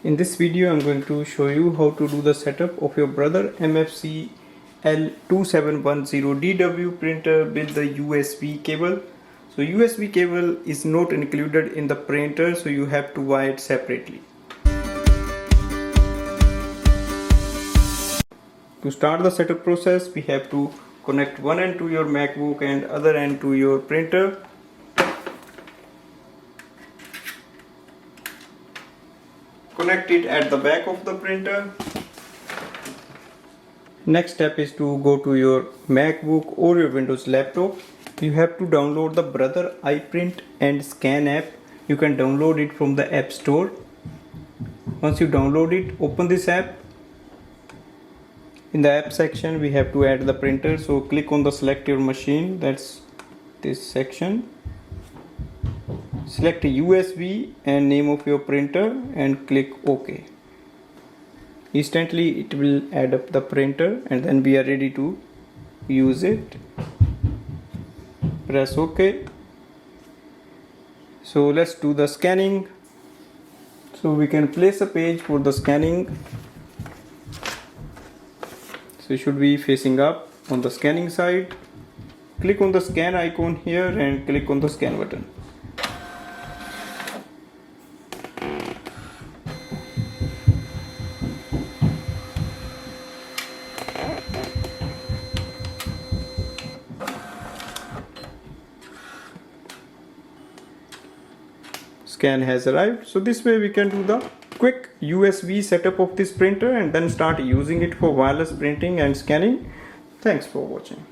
In this video I'm going to show you how to do the setup of your Brother MFC-L2710dw printer with the USB cable. So USB cable is not included in the printer, so you have to buy it separately. To start the setup process, we have to connect one end to your MacBook and other end to your printer. Connect it at the back of the printer. Next step is to go to your MacBook or your Windows laptop. You have to download the Brother iPrint and Scan app. You can download it from the App Store. Once you download it, open this app. In the app section, we have to add the printer. So click on the select your machine. That's this section. Select USB and name of your printer and click OK. Instantly it will add up the printer and then we are ready to use it. Press OK. So let's do the scanning. So we can place a page for the scanning. So it should be facing up on the scanning side. Click on the scan icon here and click on the scan button. Scan has arrived. So this way we can do the quick USB setup of this printer and then start using it for wireless printing and scanning. Thanks for watching.